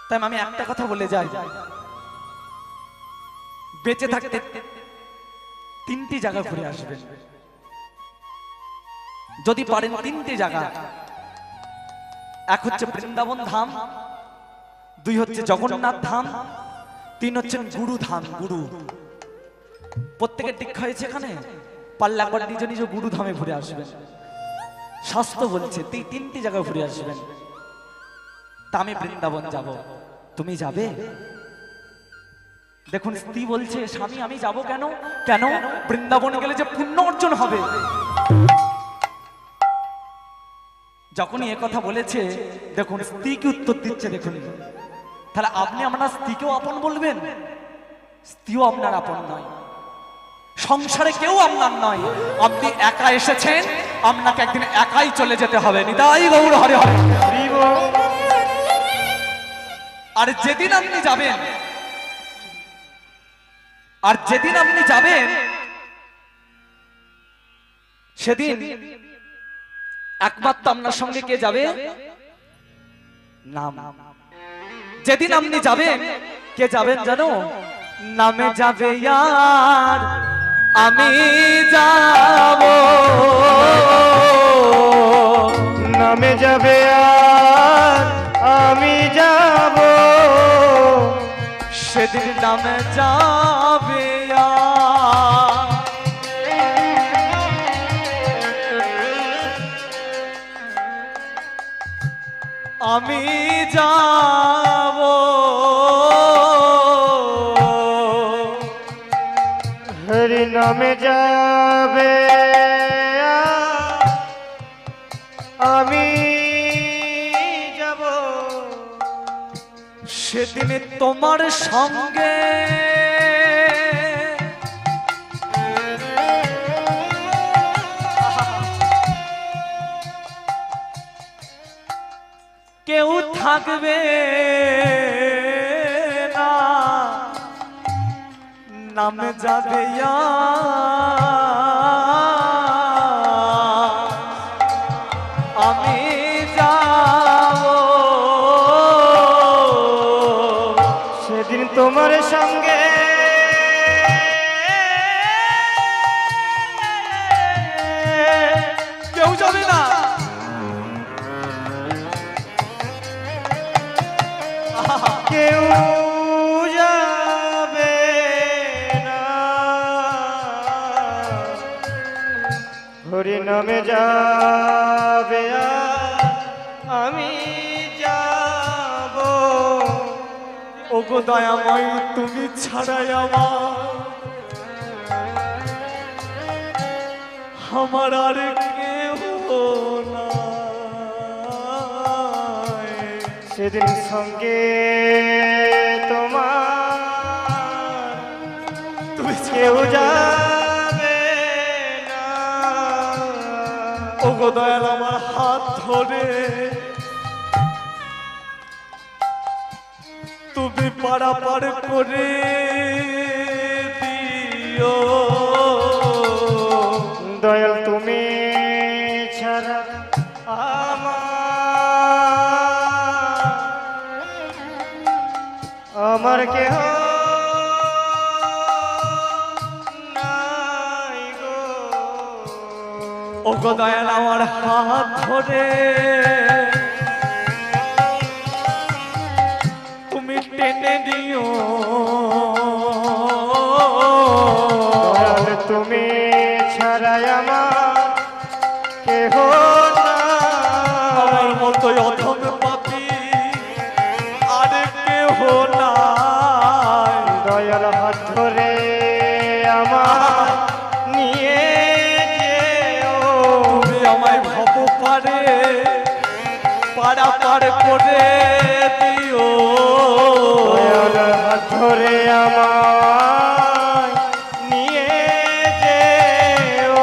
তাই আমি একটা কথা বলে যাই, বেঁচে থাকতে তিনটি জায়গা ঘুরে আসবেন যদি পারেন। তিনটি জায়গা, এক হচ্ছে বৃন্দাবন ধাম, দুই হচ্ছে জগন্নাথ ধাম, তিন হচ্ছে গুরু ধাম। গুরু প্রত্যেকের দীক্ষা হয়েছে এখানে, পারলে একবার নিজ নিজ গুরু ধামে ঘুরে আসবেন। শাস্ত্র বলছে তিনটি জায়গা ঘুরে আসবেন। তা আমি বৃন্দাবন যাব, তুমি যাবে? দেখুন স্ত্রী বলছে, স্বামী আমি যাব কেন? কেন? বৃন্দাবন গেলে যে পুণ্য অর্জন হবে। যখনই এ কথা বলেছে, দেখুন স্ত্রী কি উত্তর দিচ্ছে দেখুন। তাহলে আপনি আপনার স্ত্রীকেও আপন বলবেন? স্ত্রীও আপনার আপন নয়, সংসারে কেউ আপনার নয়। আপনি একা এসেছেন, আপনাকে একদিন একাই চলে যেতে হবে। নিতাই গৌর হরে হরে। আর যেদিন আপনি যাবেন, সেদিন একমাত্র আপনার সঙ্গে কে যাবে? নাম। যেদিন আপনি যাবেন, কে যাবেন জানো? নামে যাবে यार আমি যাব, নামে যাবে আর আমি যাব, সেদিন নামে যাবে यार। আমি যাব, হরি নামে যাবে আর আমি যাব, সেদিন তোমার সঙ্গে কেউ থাকবে না, নামে যাবে यार। আমি যাব, সেদিন তোমার সঙ্গে কেউ যাবে না। কেউ যাবে না, হরি নামে যাবে আর আমি যাব, ওগো দয়াময় তুমি ছাড়াই আমার আর কেউ নাই। সেদিন সঙ্গে তোমার তুমি কেউ যাবে না, ওগো দয়াল আমার হাত ধরে তুমি পারাপার করে দিও। দয়াল তুমি ছাড়া আমার কেহ নাই গো, ওগো দয়াল আমার হাত ধরে তুমি টেনে দিও। দয়াল তুমি ছাড়া আমার কেহ আমার মতো অধম পাপী আর কেহ নাই। দয়াল হাত ধরে আমার নিয়ে যেও, তুমি আমায় ভব পারে পারাপার করে দিও। দয়াল হাত ধরে আমার নিয়ে যেও,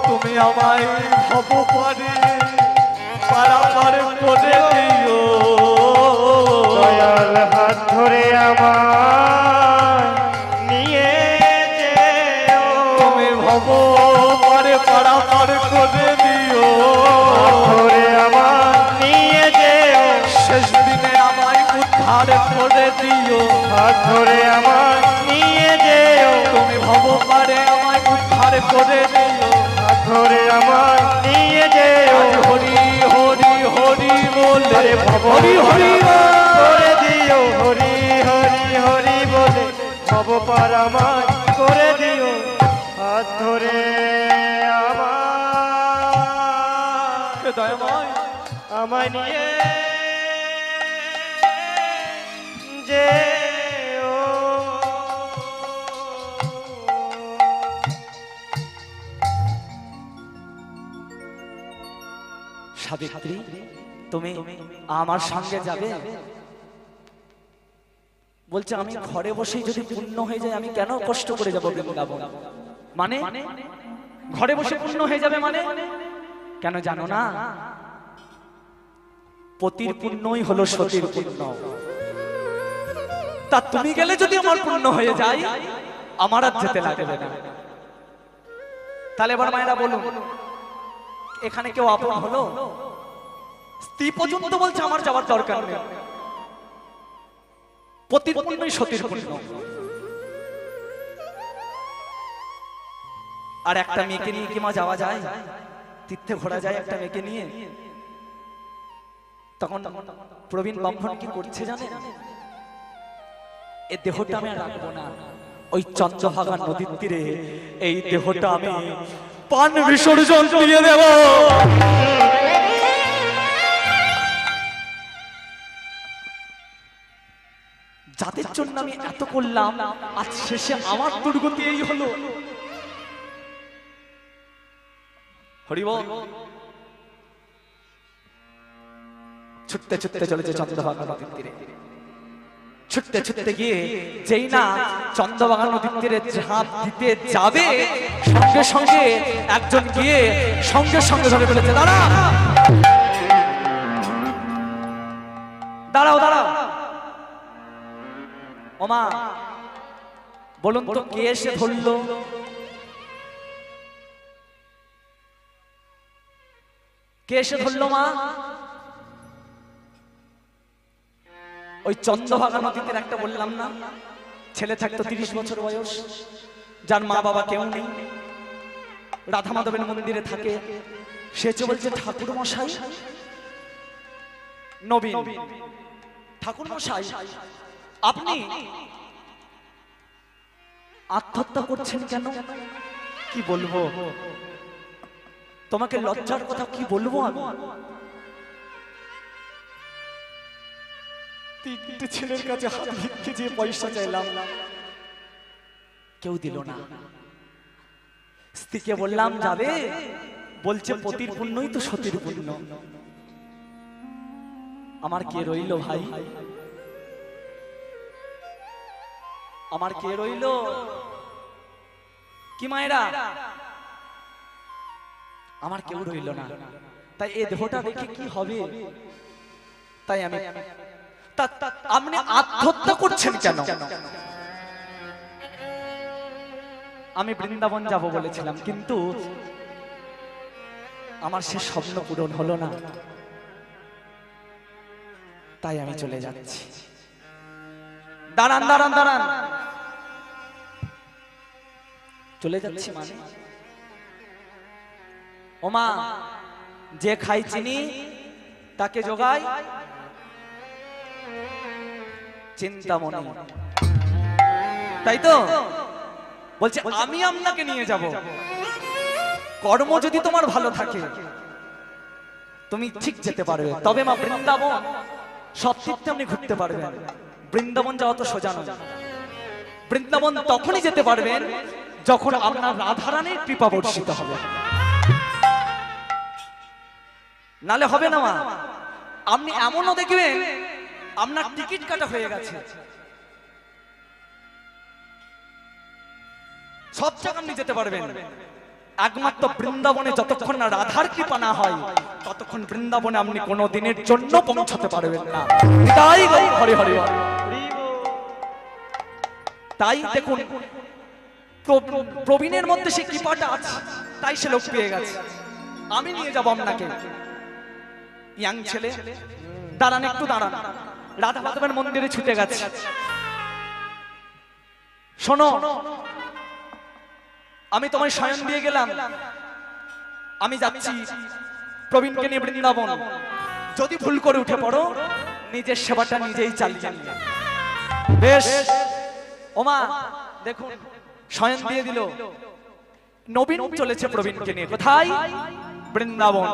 তুমি আমায় ভব পারে পারাপার করে দিও। দয়াল হাত ধরে আমার নিয়ে যেও, তুমি ভব পারে পারাপার করে দিও। ধরে আমার নিয়ে যেও, শেষ দিনে আমায় উদ্ধার উদ্ধার করে দিও, হাত ধরে আমায় নিয়ে যেও, তুমি ভব পারে আমায় উদ্ধার করে দিও, হাত ধরে আমায় নিয়ে যেও, আজ হরি হরি হরি বলে আরে ভব হরি হরি করে দিও, হরি হরি হরি বলে ভব পার আমায় করে দিও, হাত ধরে আমায় দয়াময় আমায় নিয়ে যেও। সাবিত্রী, তুমি আমার সঙ্গে যাবে? বলছে আমি ঘরে বসেই যদি পূর্ণ হয়ে যায় আমি কেন কষ্ট করে যাব বৃন্দাবন? মানে ঘরে বসে পূর্ণ হয়ে যাবে মানে কেন জানো না? পতির পুণ্যই হলো সতীর পুণ্য। তা তুমি গেলে যদি আমার পুণ্য হয়ে যায় আমার আর যেতে লাগবে না। তাহলে এবার মায়েরা বলুন, এখানে কেউ আপন হলো? স্ত্রী পর্যন্ত বলছে আমার যাওয়ার দরকার নেই, পতির পুণ্যই সতীর পুণ্য। আর একটা মেয়েকে নিয়ে কি মা যাওয়া যায়? তীর্থে ঘোরা যায় একটা মেয়েকে নিয়ে? তখন প্রবীণ ব্রাহ্মণ কি করছে জানেন? এই দেহটা আমি আর রাখবো না, ওই চন্দ্রভাগা নদীর তীরে এই দেহটা আমি পান বিসর্জন দিয়ে দেব। যাদের জন্য আমি এত করলাম আজ শেষে আমার দুর্গতি এই হলো। হরিবল। ছুটতে ছুটতে চলেছে চন্দ্রভাগা নদীর তীরে। ছুটতে ছুটতে গিয়ে যেই না চন্দ্রভাগা নদীর তীরে ঝাঁপ দিতে যাবে, সঙ্গে সঙ্গে একজন গিয়ে সঙ্গে সঙ্গে ধরে ফেলেছে, দাঁড়া দাঁড়াও দাঁড়াও। ওমা বলুন তো কে এসে ধরলো? কে এসে ধরলো মা? ওই চন্দ্রভাগা নদীতে একটা বললাম না ছেলে থাকতো 30 বছর বয়স, যার মা বাবা কেউ নেই, রাধা মাধবের মন্দিরে থাকে। সে বলছে ঠাকুর মশাই, নবীন ঠাকুর মশাই আপনি আত্মহত্যা করছেন কেন? কি বলবো তোমাকে, লজ্জার কথা কি বলবো আমি? তিনটে ছেলের কাছে হাত ভিক্ষে দিয়ে পয়সা চাইলাম, কেউ দিল না। স্ত্রীকে বললাম যাবে, বলছে পতির পুণ্যই তো সতীর পুণ্য। আমার কে রইল ভাই? আমার কে রইল? কি মায়েরা, আমার কেউ রইল না। তাই এই দেহটা দেখে কি হবে? তাই আমি আপনি আত্মহত্যা করছেন কেন? আমি বৃন্দাবন যাব বলেছিলাম, কিন্তু আমার সে স্বপ্ন পূরণ হলো না, তাই আমি চলে যাচ্ছি। দাঁড়ান দাঁড়ান দাঁড়ান, চলে যাচ্ছি মানে? ওমা যে খাই চিনি তাকে জোগায় চিন্তামণি, তাই তো বলছে আমি আপনাকে নিয়ে যাব। কর্ম যদি তোমার ভালো থাকে তুমি ঠিক যেতে পারবে, তবে মা বৃন্দাবন সব তীর্থে আপনি ঘুরতে পারবেন। বৃন্দাবন যাওয়া তো সোজা নয়। বৃন্দাবন তখনই যেতে পারবেন যখন আপনার রাধারানীর কৃপা বর্ষিত হবে, নালে হবে না মা। আপনি এমনও দেখবেন আপনার টিকিট কাটা হয়ে গেছে, সব জায়গা আপনি যেতে পারবেন, একমাত্র বৃন্দাবনে যতক্ষণ না রাধার কৃপা না হয় ততক্ষণ বৃন্দাবনে আপনি কোনো দিনের জন্য পৌঁছাতে পারবেন না। তাই হরি হরি হরি। তাই দেখুন প্রবীণের মধ্যে সেই কৃপাটা আছে, তাই সে লোক পেয়ে গেছে। আমি নিয়ে যাব আপনাকে। ইয়াং ছেলে দাঁড়ান, একটু দাঁড়ান। রাধা মাধবের মন্দিরে ছুটে গেছে। শোনো, আমি তোমায় শয়ন দিয়ে গেলাম, আমি যাচ্ছি প্রবীণকে নিয়ে বৃন্দাবন। যদি ভুল করে উঠে পড়ো, নিজের সেবাটা নিজেই চালিয়ে নিও। বেশ। ওমা দেখুন, শয়ন দিয়ে দিল। নবীন চলেছে প্রবীণকে নিয়ে কোথায়? বৃন্দাবন।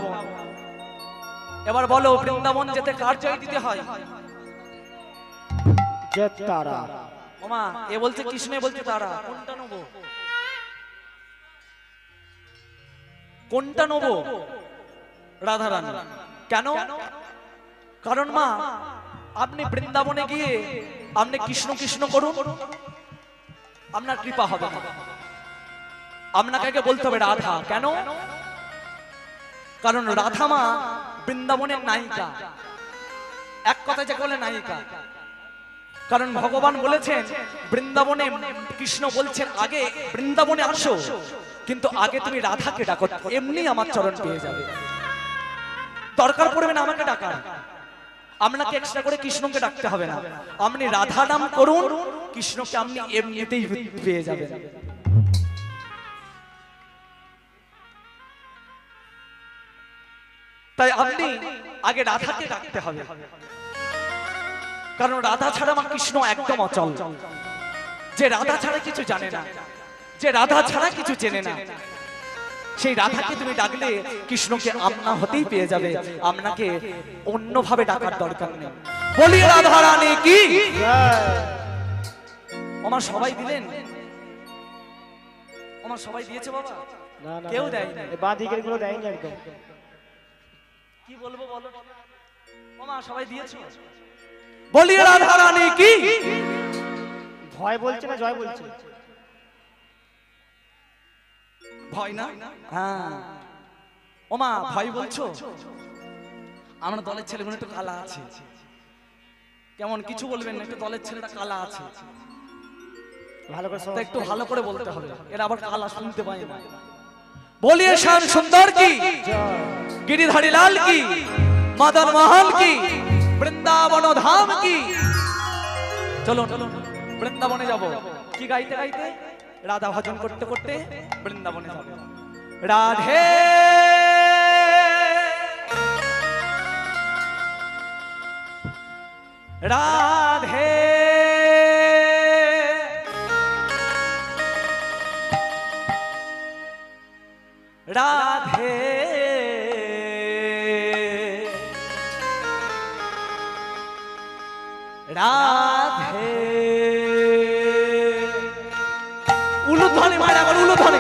এবার বলো, বৃন্দাবন যেতে কার জয় দিতে হয়? যে তারা। ওমা এ বলছে কৃষ্ণ, এ বলছে তারা। কোনটা নেবো? কোনটা নেবো? রাধারানী। কেন? কারণ মা, আপনি বৃন্দাবনে গিয়ে আপনি কৃষ্ণ কৃষ্ণ করুন, আপনার কৃপা হবে না। আপনাকে আগে বলতে হবে রাধা। কেন? কারণ রাধা মা বৃন্দাবনের নায়িকা। এক কথা যে বলে নায়িকা, কারণ ভগবান বলেছেন বৃন্দাবনে, কৃষ্ণ বলছেন আগে বৃন্দাবনে আসো, কিন্তু আগে তুমি রাধাকে ডাকো, এমনি আমার চরণ পেয়ে যাবে। দরকার পড়বে না আমাকে ডাকার, আপনাকে এক্সট্রা করে কৃষ্ণকে ডাকতে হবে না। আপনি রাধা নাম করুন, কৃষ্ণকে আপনি এমনিতেই পেয়ে যাবেন। তাই আপনি আগে রাধাকে ডাকতে হবে, কারণ রাধা ছাড়া আমার কৃষ্ণ একদম অচল। যে রাধা ছাড়া কিছু জানে না, যে রাধা ছাড়া কিছু চেনে না, সেই রাধাকে তুমি ডাকলে কৃষ্ণকে আপনা হতেই পেয়ে যাবে। আপনাকে অন্যভাবে ডাকার দরকার নেই। বলি রাধা রানী কি? আমার সবাই দিলেন? আমার সবাই দিয়েছে বাবা? না না, কেউ দেয়নি। বাঁ দিকের গুলো দেয়নি একদম। কি বলবো বলো? ওমা সবাই দিয়েছে? বলি রাধা রানী কি? ভয় বলছে না জয় বলছে? ভয় না? হ্যাঁ। ওমা ভয় বলছো? আমার দলের ছেলেগুলো একটু কালা আছে। কেমন কিছু বলবেন না? একটু দলের ছেলেটা কালা আছে, ভালো করে তা একটু ভালো করে বলতে হবে, এরা আবার কালা শুনতে পায় না। বলিয়ে শ্যাম সুন্দর কি, গিরিধারী লাল কি, মদন মোহন কি, বৃন্দাবন ধাম কি। চলো বৃন্দাবনে যাব। কি গাইতে গাইতে? রাধা ভজন করতে করতে বৃন্দাবনে যাব। রাধে রাধে রাধে রাধে। উলুধ্বনি মারা গেল, উলুধ্বনি।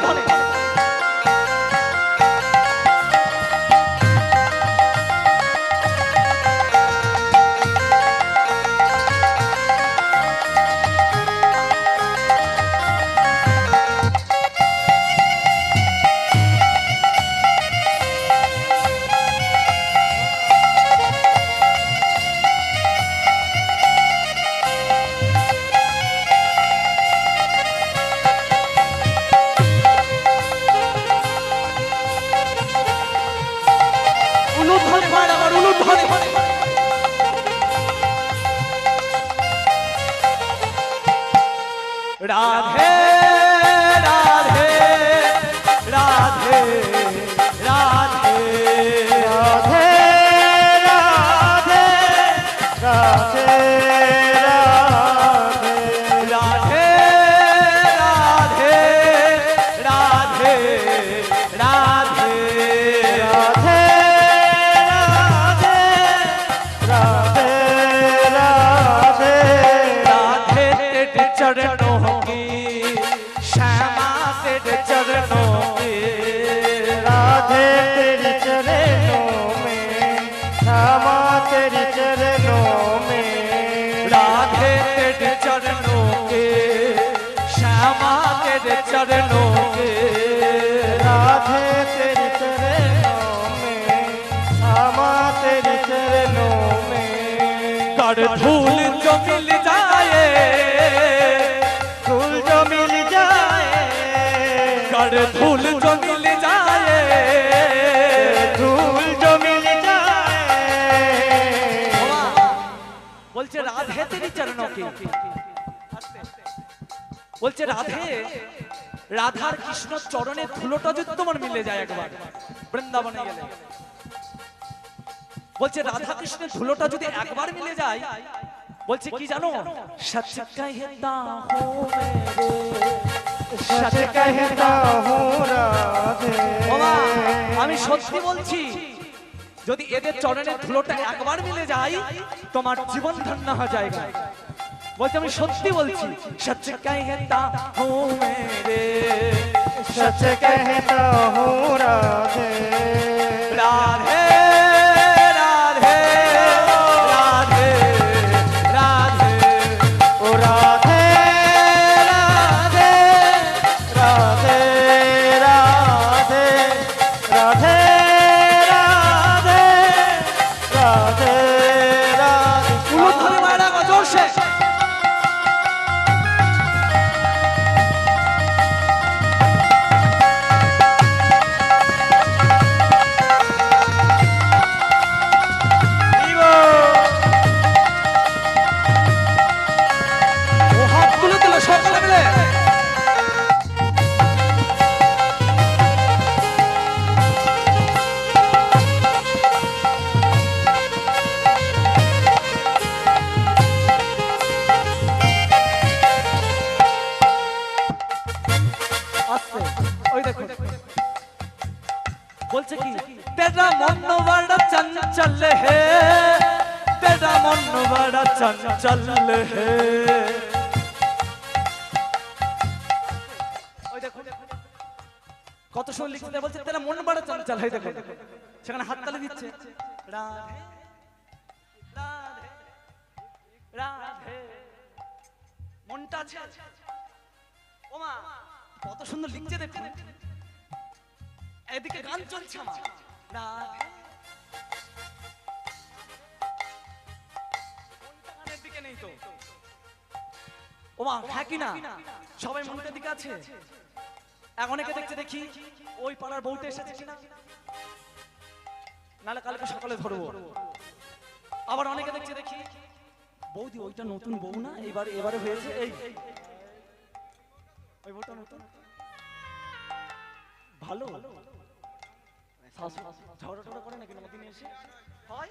রাধে রাধে রাধে রাধে রাধে রাধে রাধে রাধে রাধে রাধে রাধে রাধে রাধে রাধে राधे तेरे चरणों की, श्यामा तेरे चरणों की, राधे तेरी चरणों में, श्यामा तेरी चरणों में, राधे तेरे चरणों के, श्यामा तेरे चरणों के, राधे तेरी चरणों में, श्यामा तेरी चरणों में। कर धूल जो मिल जाए, धूल जो मिल जाए, कर धूल जो मिल जाए, धूल जो मिल जाए। বলছে राधे तेरी चरणों की বলছে রাধে রাধার কৃষ্ণ চরণের ধুলোটা যদি তোমার মিলে যায় একবার বৃন্দাবনে গেলে বলছে রাধা কৃষ্ণের ধুলোটা যদি একবার মিলে যায় বলছে কি জানো সচ कहता हूं सच कहता हूँ राधे বাবা আমি সত্যি বলছি যদি এদের চরণের ধুলোটা একবার মিলে যায় তোমার জীবন ধন্য হয়ে যায়গা বলছে আমি সত্যি বলছি সচ कहता हूं मेरे सच कहता हूँ राधे राधे राधे राधे राधे ओ राधे राधे राधे राधे राधे राधे राधे राधे उलू धरे मारा का जोर से ও হাতগুলো দিল সকলে মিলে আস্তে ওই দেখো বলছে কি তেরা মন বড় চঞ্চল হে তেরা মন বড় চঞ্চল হে ওই দেখো কত সুন্দর লিখতে বলছে তেরা মন বড় চঞ্চল হে দেখো সেখানে হাততালি দিচ্ছে রাধে রাধে রাধে মনটা আছে ওমা কত সুন্দর লিখছে দেখুন এদিকে গান চলছে আমার রাধে মনটা গানের দিকে নেই তো ওমা হ্যাঁ কি না সবাই মনটার দিকে আছে এখন একে দেখতে দেখি ওই পাড়ার বউটা এসেছে কিনা নালে কালকে সকালে ধরবো আবার অনেকে দেখছে দেখি বৌদি ওইটা নতুন বউ না এবারে হয়েছে এই ওই বউটা নতুন ভালো ঝগড়া টগড়া করে নাকি নদিন এসে হয়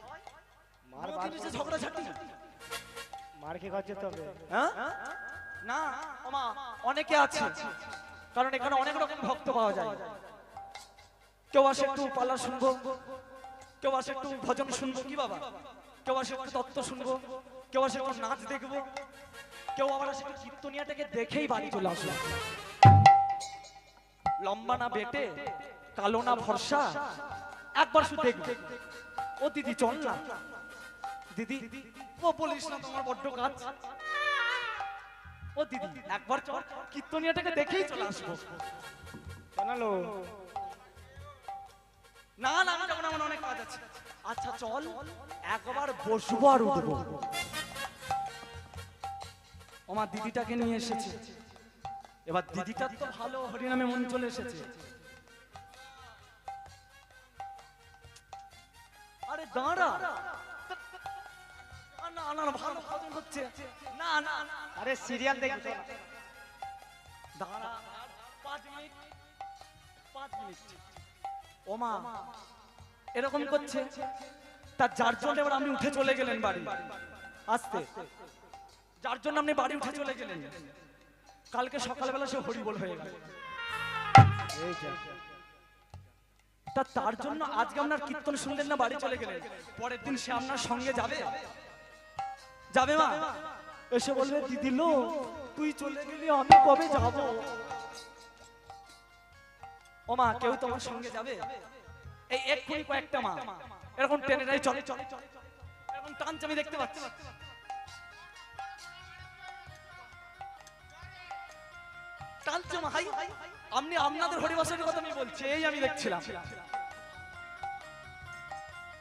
নদিন এসে ঝগড়া ঝাঁটি মার খেয়ে খাচ্ছে তবে হ্যাঁ না ওমা অনেকে আছে কারণ এখানে অনেক রকম ভক্ত পাওয়া যায় কেউ আসে একটু পালা শুনবো কেউ আসে একটু ভজন শুনবো কি বাবা কেউ আসে একটু তত্ত্ব শুনবো কেউ আসে একটু নাচ দেখবো কেউ আবার আসে একটু কীর্তনিয়াটাকে দেখেই বাড়ি চলে আসলো লম্বা না বেটে কালো না ফর্সা একবার শুধু দেখবে ও দিদি চল না দিদি ও বলিস না তোমার বড্ড কাজ ও দিদি একবার চল কীর্তনিয়াটাকে দেখেই চলে আসবো জানালো না না আমি যখন আমার অনেক কাজ আছে আচ্ছা চল একবার বসবো আর উঠবো আমার দিদিটাকে নিয়ে এসেছে এবার দিদিটার তো ভালো হরিনামে মন চলে এসেছে আরে দাঁড়া না না না ভালো ভজন হচ্ছে না না না আরে সিরিয়াল দেখি চল। দাঁড়া 5 মিনিট 5 মিনিট ওমা এরকম করছে তার যার জন্য এবার আপনি উঠে চলে গেলেন বাড়ি আস্তে যার জন্য আপনি বাড়ি উঠে চলে গেলেন কালকে সকালবেলা সে হরিবোল হয়ে গেল এই যা তার জন্য আজকে আপনার কীর্তন শুনলেন না বাড়ি চলে গেলেন পরের দিন সে আপনার সঙ্গে যাবে যাবে মা এসে বলবে দিদি লো তুই চলে গেলি আমি কবে যাব ও মা কেউ তোমার সঙ্গে যাবে এই এক্ষুনি কয়েকটা মা এরকম টেনে নাই চলে চলে এরকম টানছে আমি দেখতে পাচ্ছি টানছে মা হাই আপনি আপনাদের হরিবাসের কথা আমি বলছি এই আমি দেখছিলাম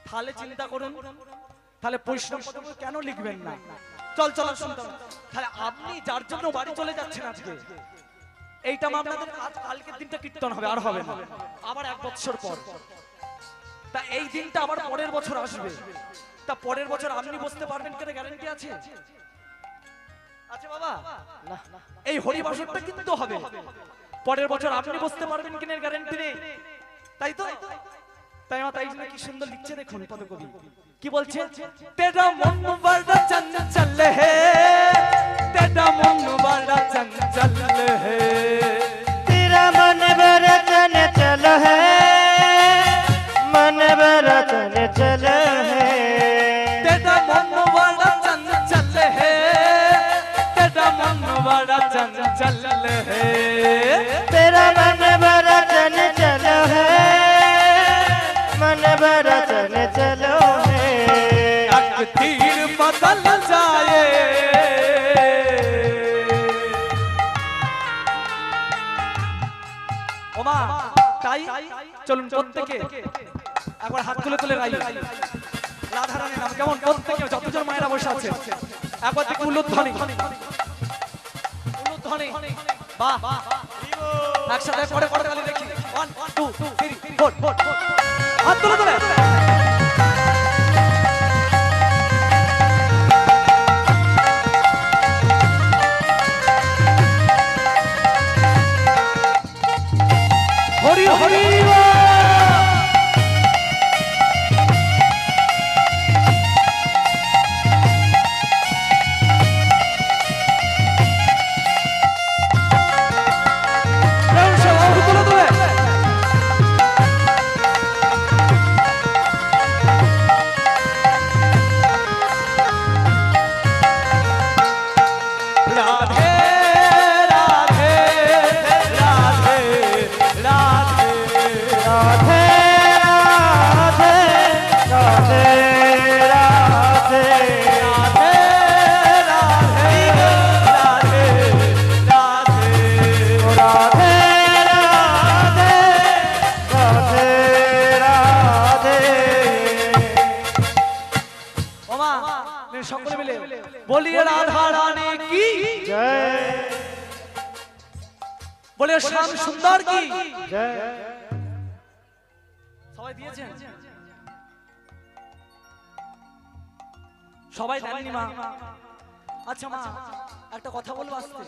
তাহলে চিন্তা করুন তাহলে পরিশ্রম কেন লিখবেন না চল চল শুনতে তাহলে আপনি যার জন্য বাড়ি চলে যাচ্ছেন আজকে এইটা আপনাদের কালকের দিনটা কীর্তন হবে আর হবে না আবার 1 বছর পর তা এই দিনটা আবার পরের বছর আসবে তা পরের বছর আপনি বসতে পারবেন কিনা গ্যারান্টি আছে আচ্ছা বাবা, না এই হরিবাসরটা কিন্তু হবে, পরের বছর আপনি বসতে পারবেন কিনের গ্যারান্টি নেই, তাই তো? তাই তাই জন্য কি সুন্দর লিখছে দেখুন পদকবি কি বলছে, তেরা মন বড় চঞ্চল হে, তেরা মন বড় চঞ্চল হে, तेरा मन बड़ा चंचल है, मन बड़ा चंचल है, तेरा मन बड़ा चंचल है, तेरा मन बड़ा चंचल है, तेरा मन बड़ा चंचल है, मन बड़ा चंचल है, एक तीर बदल जाए, ওমা তাই চলুন প্রত্যেকে একবার হাত তুলে তুলে গাই রাধারানীর নাম, কেমন? প্রত্যেকে যতজন মায়েরা বসে আছে একবার দেখি উলুধ্বনি, উলুধ্বনি, বাহ, একসাথে পরে পরে গালি দেখি, 1 2 3 4 হাত তুলে তুলে হরি হরি রাধে রাধে রাধে রাধে राधे राधे राधे राधे राधे राधे राधे राधे राधे राधे ওমা সকলে মিলে বলিয়ে রাধা রানী কি जय বলে শ্যাম সুন্দর কি जय সবাই দিয়েছেন? সবাই দেননি মা? আচ্ছা মা একটা কথা বলবো আস্তে,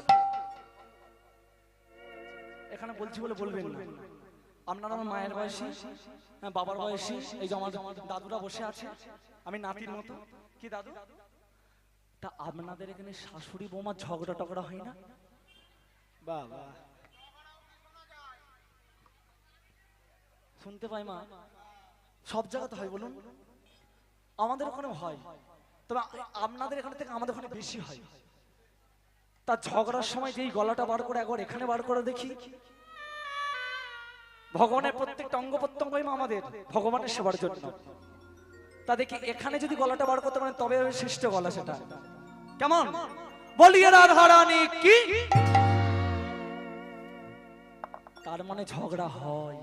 এখানে বলছি বলে বলবেন না, আপনারা আমার মায়ের বয়সী, হ্যাঁ বাবার বয়সী, এই যে আমার দাদুরা বসে আছে, আমি নাতির মতো, কি দাদু? তা আপনাদের এখানে শাশুড়ি বৌমা ঝগড়া টগড়া হয় না? बाबा শুনতে পাই মা, সব জায়গাতে হয় বলুন, আমাদের ওখানে হয়, তবে আপনাদের এখানে থেকে আমাদের ওখানে বেশি হয়। তা ঝগড়ার সময় যেই গলাটা বার করে একবার এখানে বার করে দেখি, ভগবানের প্রত্যেকটা অঙ্গ প্রত্যঙ্গই মা আমাদের ভগবানের সেবার জন্য, তা দেখি এখানে যদি গলাটা বার করতে পারেন তবে শ্রেষ্ঠ গলা, সেটা কেমন? বলিয়ে রাধা রানী কি, তার মানে ঝগড়া হয়,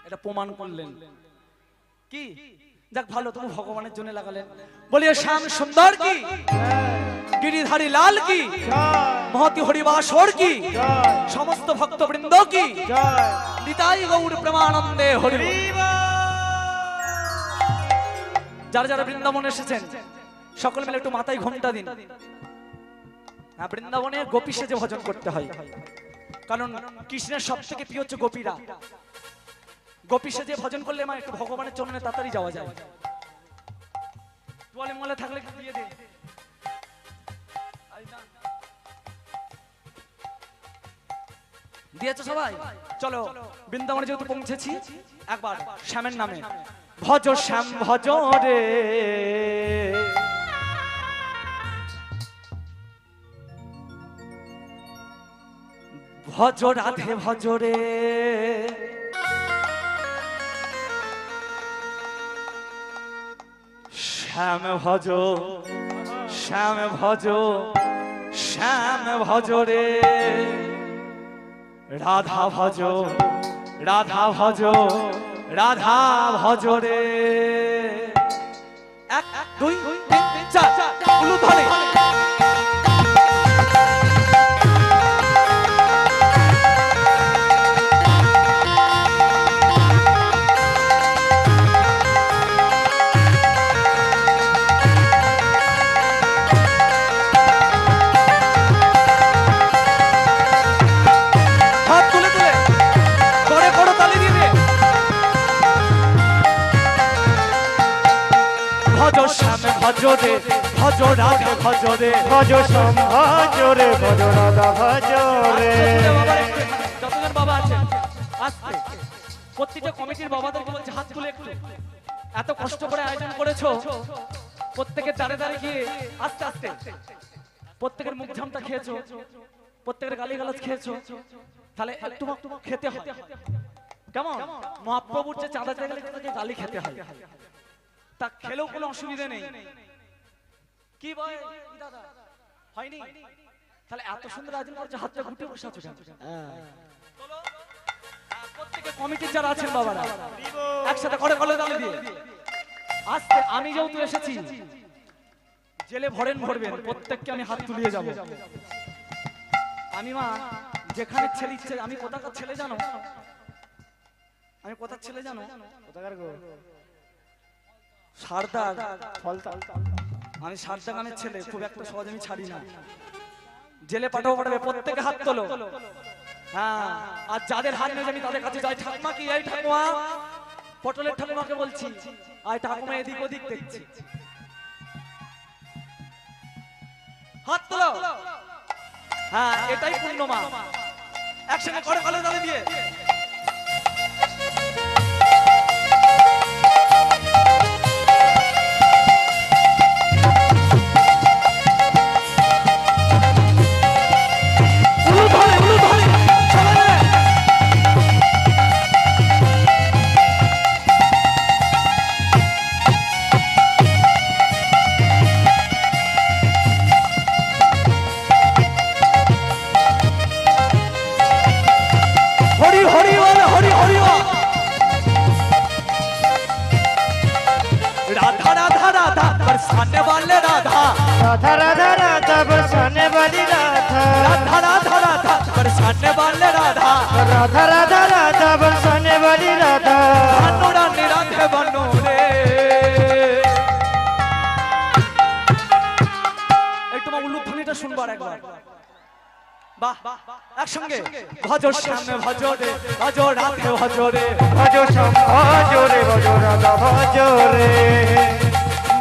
এটা প্রমাণ করলেন কি? যাক ভালো, তুমি ভগবানের জন্য লাগালেন। বলিয়ে শ্যাম সুন্দর কি, গিরিধারী লাল কি, মহতি হরিবাসর কি, সমস্ত ভক্তবৃন্দ কি, নিতাই গৌর প্রেমানন্দে হরি। যারা যারা বৃন্দাবনে এসেছেন সকল মিলে একটু মাথায় ঘোমটা দিন। হ্যাঁ, বৃন্দাবনে গোপী সেজে ভজন করতে হয়, কারণ কৃষ্ণের সব থেকে প্রিয় হচ্ছে গোপীরা। গোপী সেজে ভজন করলে আমার একটু ভগবানের চরণে তাড়াতাড়ি যাওয়া যায়। তোয়ালে মোয়ালে থাকলে একটু দিয়ে দে। দিয়েছো সবাই? চলো বৃন্দাবনে যেহেতু পৌঁছেছি, একবার শ্যামের নামে ভজ শ্যাম ভজ রে, ভজ রাধে ভজ রে, শ্যাম ভজ শ্যাম ভজ শ্যাম ভজ রে, রাধা ভজ রাধা ভজ রাধা ভজ রে। 1 2 3 4 উলুধ্বনি। ভজরে ভজ রাধে ভজরে ভজ শ্যাম ভজ রে ভজ রাধা ভজ রে। যতজন বাবা আছেন আস্তে, প্রত্যেকটা কমিটির বাবাদেরকে বলছে হাত তুলে একটু, এত কষ্ট করে আয়োজন করেছো, প্রত্যেকের দাঁড়ে দাঁড়িয়ে গিয়ে আস্তে আস্তে, প্রত্যেকের মুখ ঝামটা খেয়েছো, প্রত্যেকের গালিগালাজ খেয়েছো, তাহলে একটু খেতে হয় কেমন? মহাপ্রভুর যে চাঁদা চাইলে তাকে গালি খেতে হয়, তা খেলেও কোনো অসুবিধা নেই। কি বল দাদা হয়নি? তাহলে এত সুন্দর আয়োজন করছে, হাতটা ঘুটে বসে আছো কেন? প্রত্যেকের কমিটির যারা আছেন বাবারা একসাথে করে কলে দাঁড়িয়ে দিয়ে আস্তে, আমি যেহেতু এসেছি জেলে ভরেন ভরবেন, প্রত্যেককে আমি হাত তুলিয়ে যাব। আমি মা যেখানে ছেলে ইচ্ছে, আমি কোথাকার ছেলে জানো? আমি কোথার ছেলে জানো? কোথাকার গো? সারদা ফলতা। আমি সারদা গানের ছেলে, খুব একটা সহজ আমি ছাড়ি না। জেলে পাঠাবো পাঠাবে, প্রত্যেকে হাত তোলো। হ্যাঁ, আর যাদের হাত নেই আমি তাদের কাছে যাই, ঠাকুমা কি এই ঠাকুমা, পটলের ঠাকুমাকে বলছি, আয় ঠাকুমা এদিক ওদিক দেখছি, হাত তোলো। হ্যাঁ, এটাই পূর্ণ মা, একসঙ্গে করে কলে দাঁড়িয়ে দিয়ে बरसाने वाले राधा, राधा राधा राधा बरसाने वाली राधा, राधा राधा राधा बरसाने वाले राधा, राधा राधा राधा बरसाने वाली राधा, भानु रानी राधे बनो रे। একটু মা উলুধ্বনিটা শুনবার একবার, বাহ একসঙ্গে ভজ শ্যামে ভজ রে ভজ রাধে ভজ রে ভজ শ্যাম ভজ রে ভজ রাধা ভজ রে,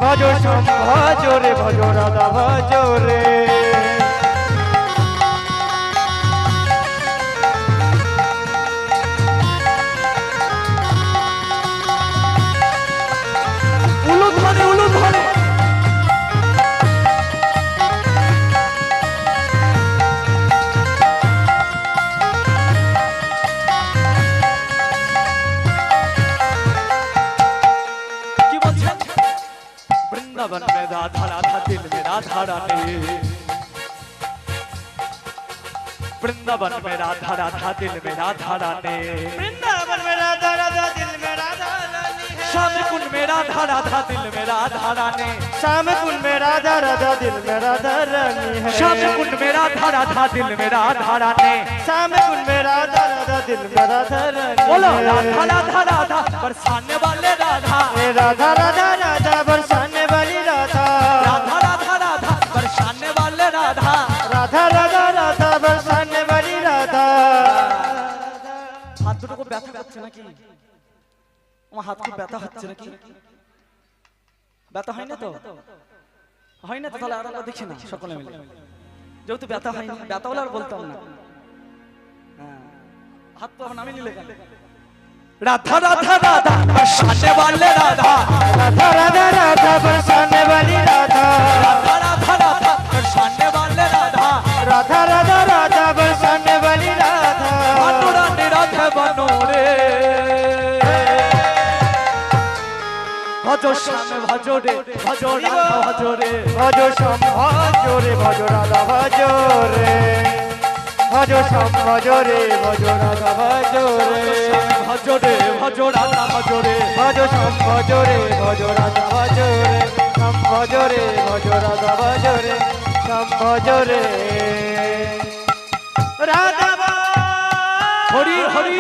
ভজ শ্যাম ভজ রে ভজ রাধা ভজ রে। উলুধ্বনি উলুধ্বনি वृंदावन में राधा राधा दिल में राधा रानी, वृंदावन में राधा राधा दिल में राधा रानी, वृंदावन में राधा राधा दिल में राधा रानी है, श्याम कुंड में राधा राधा दिल में राधा रानी, श्याम कुंड में राधा राधा दिल में राधा रानी है, श्याम कुंड में राधा राधा दिल में राधा रानी, श्याम कुंड में राधा राधा दिल में राधा रानी। बोलो राधा राधा राधा बरसाने वाले राधा, राधा राधा राधा बरसाने वाली राधा, राधा राधा राधा बरसाने वाले राधा, राधा राधा राधा बरसाने वाली राधा। হাত দুটো খুব ব্যথা করছে নাকি? আমার হাত খুব ব্যথা হচ্ছে নাকি? ব্যথা হয় না তো? হয় না তো? তাহলে আর দেখি না সকলে মিলে, যেহেতু ব্যথা হয় না, ব্যথা হলে আর বলতাম না। হাত তো এখন আমি নিলে কেন? राधा राधा राधा बरसाने वाले राधा, राधा राधा राधा बरसाने वाली राधा, राधा राधा राधा बरसाने वाले राधा, राधा राधा राधा बरसाने वाली राधा, भानु रानी राधे बनो रे। भजो श्याम भजो रे भजो राधा भजो रे, भजो श्याम भजो रे भजो राधा भजो रे, भजो श्याम भजो रे भजो राधा भजो रे, भजो रे भजो राधा भजो रे, भजो श्याम भजो रे भजो राधा भजो रे, श्याम भजो रे भजो राधा भजो रे, श्याम भजो रे राधा। हरि हरि